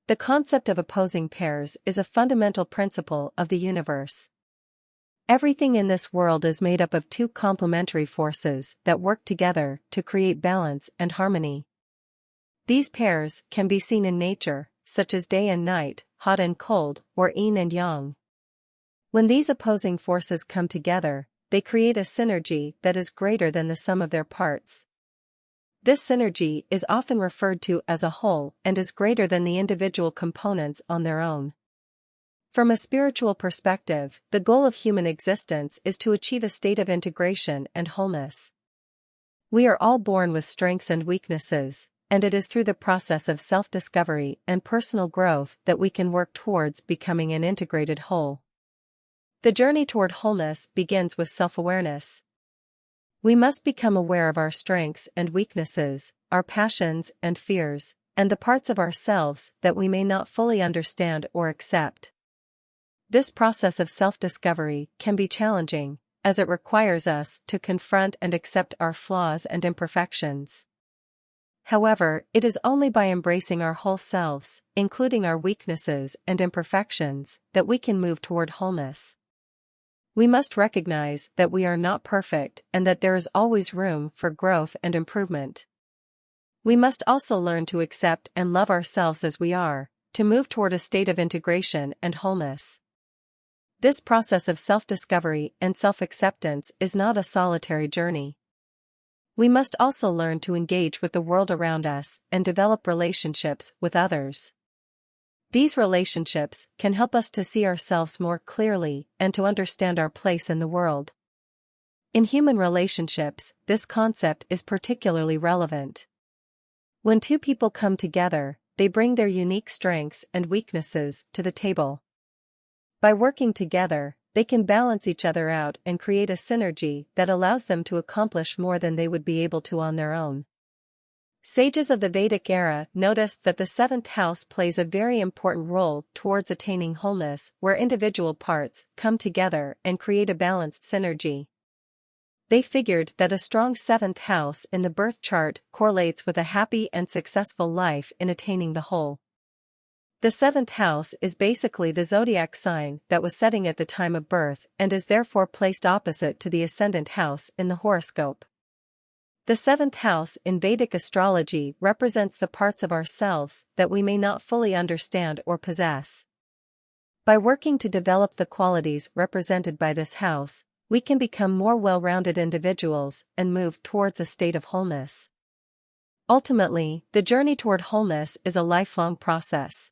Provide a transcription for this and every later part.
The concept of opposing pairs is a fundamental principle of the universe. Everything in this world is made up of two complementary forces that work together to create balance and harmony. These pairs can be seen in nature, such as day and night, hot and cold, or yin and yang. When these opposing forces come together, they create a synergy that is greater than the sum of their parts. This synergy is often referred to as a whole and is greater than the individual components on their own. From a spiritual perspective, the goal of human existence is to achieve a state of integration and wholeness. We are all born with strengths and weaknesses, and it is through the process of self-discovery and personal growth that we can work towards becoming an integrated whole. The journey toward wholeness begins with self-awareness. We must become aware of our strengths and weaknesses, our passions and fears, and the parts of ourselves that we may not fully understand or accept. This process of self-discovery can be challenging, as it requires us to confront and accept our flaws and imperfections. However, it is only by embracing our whole selves, including our weaknesses and imperfections, that we can move toward wholeness. We must recognize that we are not perfect and that there is always room for growth and improvement. We must also learn to accept and love ourselves as we are, to move toward a state of integration and wholeness. This process of self-discovery and self-acceptance is not a solitary journey. We must also learn to engage with the world around us and develop relationships with others. These relationships can help us to see ourselves more clearly and to understand our place in the world. In human relationships, this concept is particularly relevant. When two people come together, they bring their unique strengths and weaknesses to the table. By working together, they can balance each other out and create a synergy that allows them to accomplish more than they would be able to on their own. Sages of the Vedic era noticed that the seventh house plays a very important role towards attaining wholeness, where individual parts come together and create a balanced synergy. They figured that a strong seventh house in the birth chart correlates with a happy and successful life in attaining the whole. The seventh house is basically the zodiac sign that was setting at the time of birth and is therefore placed opposite to the ascendant house in the horoscope. The seventh house in Vedic astrology represents the parts of ourselves that we may not fully understand or possess. By working to develop the qualities represented by this house, we can become more well-rounded individuals and move towards a state of wholeness. Ultimately, the journey toward wholeness is a lifelong process.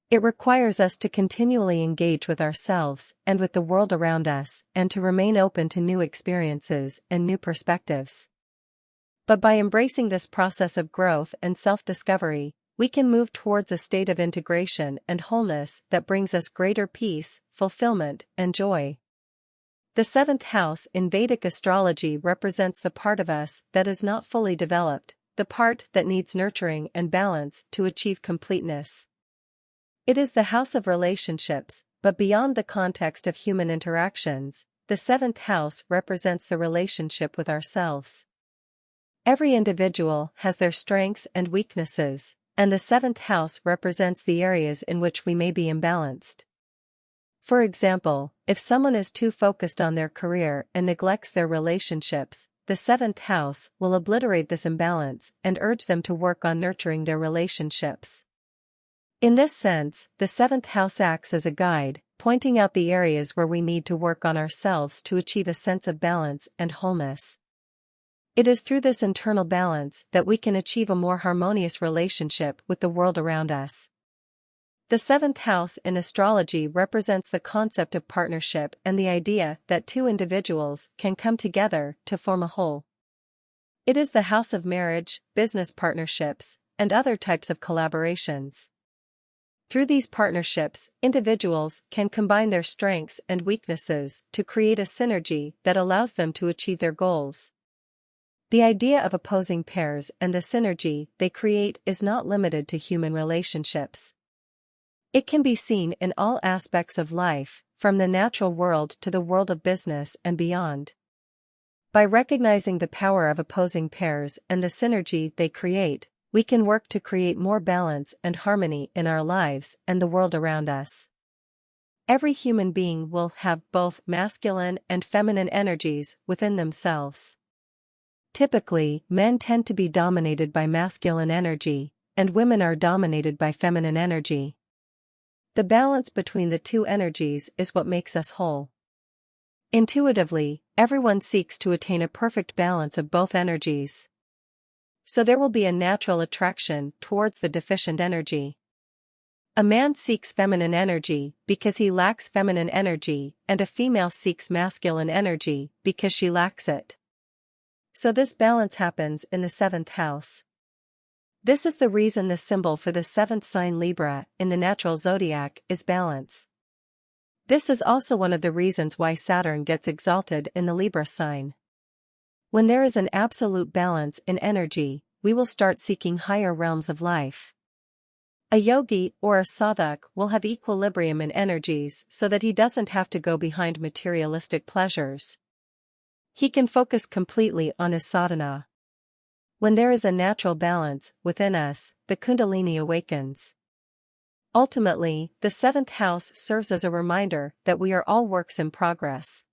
It requires us to continually engage with ourselves and with the world around us and to remain open to new experiences and new perspectives. But by embracing this process of growth and self-discovery, we can move towards a state of integration and wholeness that brings us greater peace, fulfillment, and joy. The seventh house in Vedic astrology represents the part of us that is not fully developed, the part that needs nurturing and balance to achieve completeness. It is the house of relationships, but beyond the context of human interactions, the seventh house represents the relationship with ourselves. Every individual has their strengths and weaknesses, and the seventh house represents the areas in which we may be imbalanced. For example, if someone is too focused on their career and neglects their relationships, the seventh house will obliterate this imbalance and urge them to work on nurturing their relationships. In this sense, the seventh house acts as a guide, pointing out the areas where we need to work on ourselves to achieve a sense of balance and wholeness. It is through this internal balance that we can achieve a more harmonious relationship with the world around us. The seventh house in astrology represents the concept of partnership and the idea that two individuals can come together to form a whole. It is the house of marriage, business partnerships, and other types of collaborations. Through these partnerships, individuals can combine their strengths and weaknesses to create a synergy that allows them to achieve their goals. The idea of opposing pairs and the synergy they create is not limited to human relationships. It can be seen in all aspects of life, from the natural world to the world of business and beyond. By recognizing the power of opposing pairs and the synergy they create, we can work to create more balance and harmony in our lives and the world around us. Every human being will have both masculine and feminine energies within themselves. Typically, men tend to be dominated by masculine energy, and women are dominated by feminine energy. The balance between the two energies is what makes us whole. Intuitively, everyone seeks to attain a perfect balance of both energies. So there will be a natural attraction towards the deficient energy. A man seeks feminine energy because he lacks feminine energy, and a female seeks masculine energy because she lacks it. So this balance happens in the 7th house. This is the reason the symbol for the 7th sign Libra in the natural zodiac is balance. This is also one of the reasons why Saturn gets exalted in the Libra sign. When there is an absolute balance in energy, we will start seeking higher realms of life. A yogi or a sadhak will have equilibrium in energies so that he doesn't have to go behind materialistic pleasures. He can focus completely on his sadhana. When there is a natural balance within us, the Kundalini awakens. Ultimately, the 7th house serves as a reminder that we are all works in progress.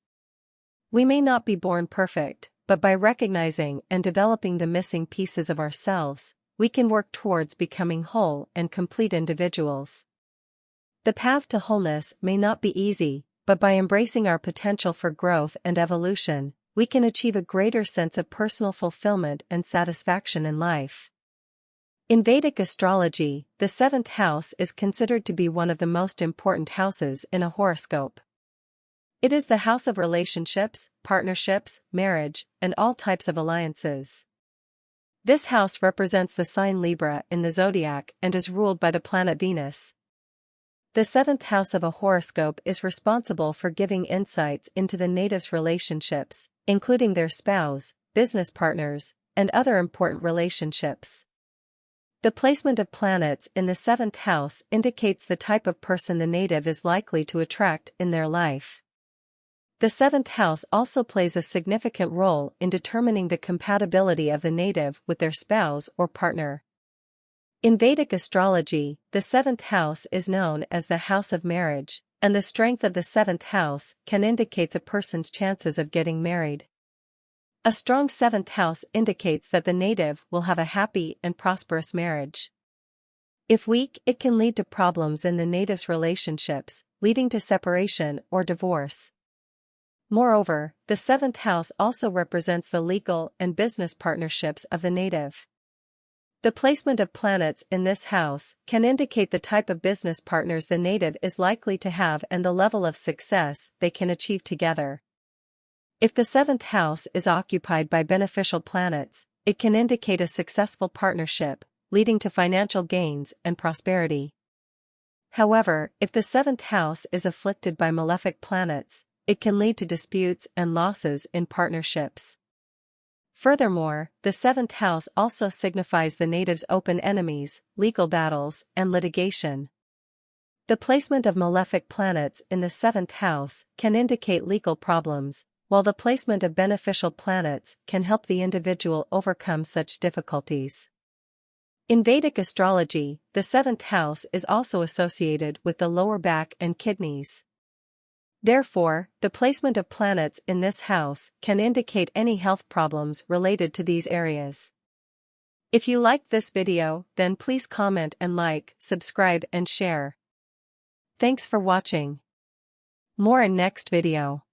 We may not be born perfect, but by recognizing and developing the missing pieces of ourselves, we can work towards becoming whole and complete individuals. The path to wholeness may not be easy, but by embracing our potential for growth and evolution, we can achieve a greater sense of personal fulfillment and satisfaction in life. In Vedic astrology, the 7th house is considered to be one of the most important houses in a horoscope. It is the house of relationships, partnerships, marriage, and all types of alliances. This house represents the sign Libra in the zodiac and is ruled by the planet Venus. The 7th house of a horoscope is responsible for giving insights into the native's relationships, including their spouse, business partners, and other important relationships. The placement of planets in the 7th house indicates the type of person the native is likely to attract in their life. The 7th house also plays a significant role in determining the compatibility of the native with their spouse or partner. In Vedic astrology, the 7th house is known as the house of marriage, and the strength of the 7th house can indicate a person's chances of getting married. A strong 7th house indicates that the native will have a happy and prosperous marriage. If weak, it can lead to problems in the native's relationships, leading to separation or divorce. Moreover, the 7th house also represents the legal and business partnerships of the native. The placement of planets in this house can indicate the type of business partners the native is likely to have and the level of success they can achieve together. If the 7th house is occupied by beneficial planets, it can indicate a successful partnership, leading to financial gains and prosperity. However, if the 7th house is afflicted by malefic planets, it can lead to disputes and losses in partnerships. Furthermore, the 7th house also signifies the native's open enemies, legal battles, and litigation. The placement of malefic planets in the 7th house can indicate legal problems, while the placement of beneficial planets can help the individual overcome such difficulties. In Vedic astrology, the 7th house is also associated with the lower back and kidneys. Therefore, the placement of planets in this house can indicate any health problems related to these areas. If you liked this video, then please comment and like, subscribe and share. Thanks for watching. More in next video.